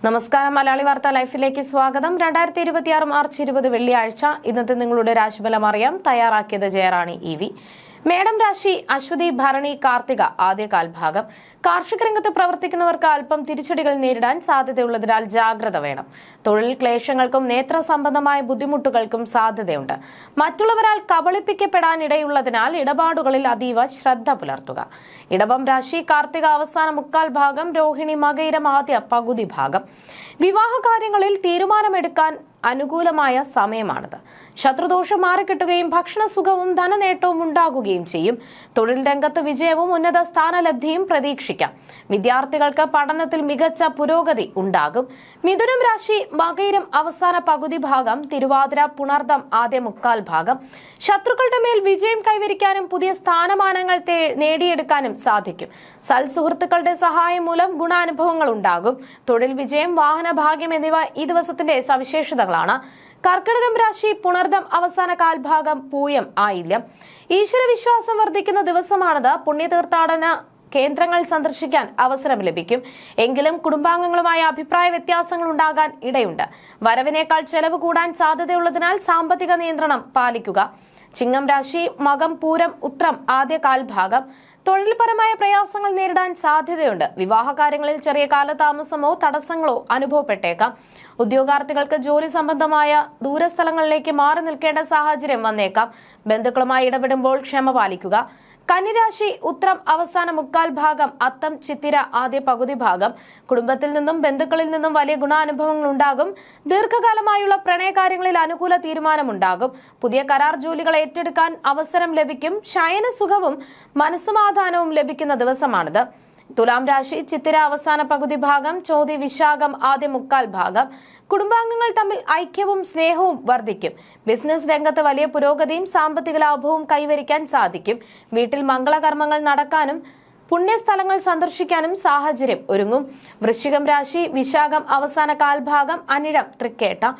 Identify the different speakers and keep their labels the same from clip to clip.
Speaker 1: നമസ്കാരം. മലയാളി വാർത്ത ലൈഫിലേക്ക് സ്വാഗതം. 2026 മാർച്ച് 20 വെള്ളിയാഴ്ച ഇന്നത്തെ നിങ്ങളുടെ രാശിഫലം അറിയാം. തയ്യാറാക്കിയത് ജയറാണി EV. മേടം രാശി അശ്വതി ഭരണി കാർത്തിക ആദ്യകാൽ ഭാഗം. കാർഷിക രംഗത്ത് പ്രവർത്തിക്കുന്നവർക്ക് അല്പം തിരിച്ചടികൾ നേരിടാൻ സാധ്യതയുള്ളതിനാൽ ജാഗ്രത വേണം. തൊഴിൽ ക്ലേശങ്ങൾക്കും നേത്ര സംബന്ധമായ ബുദ്ധിമുട്ടുകൾക്കും സാധ്യതയുണ്ട്. മറ്റുള്ളവരാൽ കബളിപ്പിക്കപ്പെടാനിടയുള്ളതിനാൽ ഇടപാടുകളിൽ അതീവ ശ്രദ്ധ പുലർത്തുക. ഇടവം രാശി കാർത്തിക അവസാന മുക്കാൽ ഭാഗം, രോഹിണി മകയിരം ആദ്യ പകുതി ഭാഗം. വിവാഹ കാര്യങ്ങളിൽ തീരുമാനമെടുക്കാൻ അനുകൂലമായ സമയമാണിത്. ശത്രുദോഷം മാറിക്കിട്ടുകയും ഭക്ഷണസുഖവും ധനനേട്ടവും ഉണ്ടാകുകയും ചെയ്യും. തൊഴിൽ രംഗത്ത് വിജയവും ഉന്നത സ്ഥാനലബ്ധിയും പ്രതീക്ഷിക്കാം. വിദ്യാർത്ഥികൾക്ക് പഠനത്തിൽ മികച്ച പുരോഗതി ഉണ്ടാകും. മിഥുനം രാശി മകയിരം അവസാന പകുതി ഭാഗം, തിരുവാതിര പുണർദം ആദ്യ മുക്കാൽ ഭാഗം. ശത്രുക്കളുടെ മേൽ വിജയം കൈവരിക്കാനും പുതിയ സ്ഥാനമാനങ്ങൾ നേടിയെടുക്കാനും സാധിക്കും. സൽസുഹൃത്തുക്കളുടെ സഹായം മൂലം ഗുണാനുഭവങ്ങൾ ഉണ്ടാകും. തൊഴിൽ വിജയം, വാഹന ഭാഗ്യം എന്നിവ ഈ ദിവസത്തിന്റെ സവിശേഷതകളാണ്. കർക്കിടകം രാശി പുണർദം അവസാന കാൽഭാഗം, പൂയം ആയില്യം. ഈശ്വരവിശ്വാസം വർദ്ധിക്കുന്ന ദിവസമാണിത്. പുണ്യതീർത്ഥാടന കേന്ദ്രങ്ങൾ സന്ദർശിക്കാൻ അവസരം ലഭിക്കും. എങ്കിലും കുടുംബാംഗങ്ങളുമായ അഭിപ്രായ വ്യത്യാസങ്ങൾ ഉണ്ടാകാൻ ഇടയുണ്ട്. വരവിനേക്കാൾ ചെലവ് കൂടാൻ സാധ്യതയുള്ളതിനാൽ സാമ്പത്തിക നിയന്ത്രണം പാലിക്കുക. ചിങ്ങം രാശി മകം പൂരം ഉത്രം ആദ്യ കാൽഭാഗം. തൊഴിൽപരമായ പ്രയാസങ്ങൾ നേരിടാൻ സാധ്യതയുണ്ട്. വിവാഹ കാര്യങ്ങളിൽ ചെറിയ കാലതാമസമോ തടസ്സങ്ങളോ അനുഭവപ്പെട്ടേക്കാം. ഉദ്യോഗാർത്ഥികൾക്ക് ജോലി സംബന്ധമായ ദൂരസ്ഥലങ്ങളിലേക്ക് മാറി നിൽക്കേണ്ട സാഹചര്യം വന്നേക്കാം. ബന്ധുക്കളുമായി ഇടപെടുമ്പോൾ ക്ഷമ പാലിക്കുക. കന്നിരാശി ഉത്രം അവസാന മുക്കാൽ ഭാഗം, അത്തം ചിത്തിര ആദ്യ പകുതി ഭാഗം. കുടുംബത്തിൽ നിന്നും ബന്ധുക്കളിൽ നിന്നും വലിയ ഗുണാനുഭവങ്ങൾ ഉണ്ടാകും. ദീർഘകാലമായുള്ള പ്രണയകാര്യങ്ങളിൽ അനുകൂല തീരുമാനമുണ്ടാകും. പുതിയ കരാർ ജോലികൾ ഏറ്റെടുക്കാൻ അവസരം ലഭിക്കും. ശയനസുഖവും മനസ്സമാധാനവും ലഭിക്കുന്ന ദിവസമാണിത്. തുലാം രാശി ചിത്തിര അവസാന പകുതി ഭാഗം, ചോതി വിശാഖം ആദ്യ മുക്കാൽ ഭാഗം. കുടുംബാംഗങ്ങൾ തമ്മിൽ ഐക്യവും സ്നേഹവും വർദ്ധിക്കും. ബിസിനസ് രംഗത്ത് വലിയ പുരോഗതിയും സാമ്പത്തിക ലാഭവും കൈവരിക്കാൻ സാധിക്കും. വീട്ടിൽ മംഗളകർമ്മങ്ങൾ നടക്കാനും പുണ്യസ്ഥലങ്ങൾ സന്ദർശിക്കാനും സാഹചര്യം ഒരുങ്ങും. വൃശ്ചികം രാശി വിശാഖം അവസാന കാൽഭാഗം, അനിഴം തൃക്കേട്ട.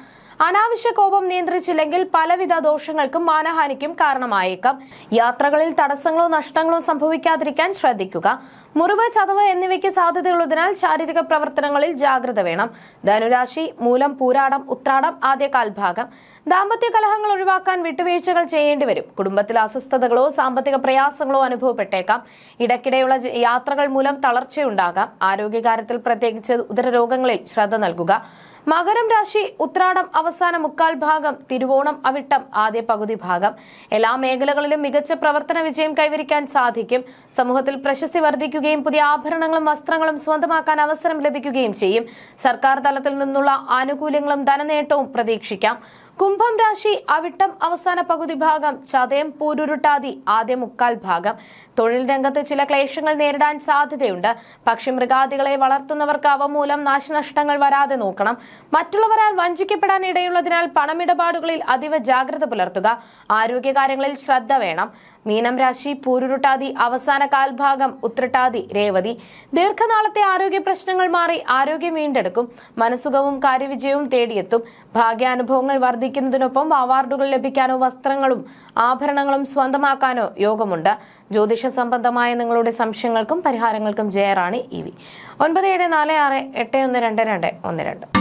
Speaker 1: അനാവശ്യ കോപം നിയന്ത്രിച്ചില്ലെങ്കിൽ പലവിധ ദോഷങ്ങൾക്കും മാനഹാനിക്കും കാരണമായേക്കാം. യാത്രകളിൽ തടസ്സങ്ങളോ നഷ്ടങ്ങളോ സംഭവിക്കാതിരിക്കാൻ ശ്രദ്ധിക്കുക. മുറിവ്, ചതവ് എന്നിവയ്ക്ക് സാധ്യതയുള്ളതിനാൽ ശാരീരിക പ്രവർത്തനങ്ങളിൽ ജാഗ്രത വേണം. ധനുരാശി മൂലം പൂരാടം ഉത്രാടം ആദ്യ കാൽഭാഗം. ദാമ്പത്യ കലഹങ്ങൾ ഒഴിവാക്കാൻ വിട്ടുവീഴ്ചകൾ ചെയ്യേണ്ടി വരും. കുടുംബത്തിൽ അസ്വസ്ഥതകളോ സാമ്പത്തിക പ്രയാസങ്ങളോ അനുഭവപ്പെട്ടേക്കാം. ഇടയ്ക്കിടെയുള്ള യാത്രകൾ മൂലം തളർച്ചയുണ്ടാകാം. ആരോഗ്യകാര്യത്തിൽ പ്രത്യേകിച്ച് ഉദരരോഗങ്ങളിൽ ശ്രദ്ധ നൽകുക. മകരം രാശി ഉത്രാടം അവസാന മുക്കാൽ ഭാഗം, തിരുവോണം അവിട്ടം ആദ്യ പകുതി ഭാഗം. എല്ലാ മേഖലകളിലും മികച്ച പ്രവർത്തന വിജയം കൈവരിക്കാൻ സാധിക്കും. സമൂഹത്തിൽ പ്രശസ്തി വർദ്ധിക്കുകയും പുതിയ ആഭരണങ്ങളും വസ്ത്രങ്ങളും സ്വന്തമാക്കാൻ അവസരം ലഭിക്കുകയും ചെയ്യും. സർക്കാർ തലത്തിൽ നിന്നുള്ള ആനുകൂല്യങ്ങളും ധനനേട്ടവും പ്രതീക്ഷിക്കാം. കുംഭം രാശി അവിട്ടം അവസാന പകുതി ഭാഗം, ചതയം പൂരുരുട്ടാതി ആദ്യ മുക്കാൽ ഭാഗം. തൊഴിൽ രംഗത്ത് ചില ക്ലേശങ്ങൾ നേരിടാൻ സാധ്യതയുണ്ട്. പക്ഷി മൃഗാദികളെ വളർത്തുന്നവർക്ക് അവ മൂലം നാശനഷ്ടങ്ങൾ വരാതെ നോക്കണം. മറ്റുള്ളവരാൽ വഞ്ചിക്കപ്പെടാൻ ഇടയുള്ളതിനാൽ പണമിടപാടുകളിൽ അതീവ ജാഗ്രത പുലർത്തുക. ആരോഗ്യകാര്യങ്ങളിൽ ശ്രദ്ധ വേണം. മീനം രാശി പൂരുരുട്ടാതി അവസാന കാൽഭാഗം, ഉത്രട്ടാതി രേവതി. ദീർഘനാളത്തെ ആരോഗ്യ പ്രശ്നങ്ങൾ മാറി ആരോഗ്യം വീണ്ടെടുക്കും. മനസ്സുഖവും കാര്യവിജയവും തേടിയെത്തും. ഭാഗ്യാനുഭവങ്ങൾ വർദ്ധിക്കുന്നതിനൊപ്പം അവാർഡുകൾ ലഭിക്കാനോ വസ്ത്രങ്ങളും ആഭരണങ്ങളും സ്വന്തമാക്കാനോ യോഗമുണ്ട്. ജ്യോതിഷ സംബന്ധമായ നിങ്ങളുടെ സംശയങ്ങൾക്കും പരിഹാരങ്ങൾക്കും ജയറാണി EV. 9746812212.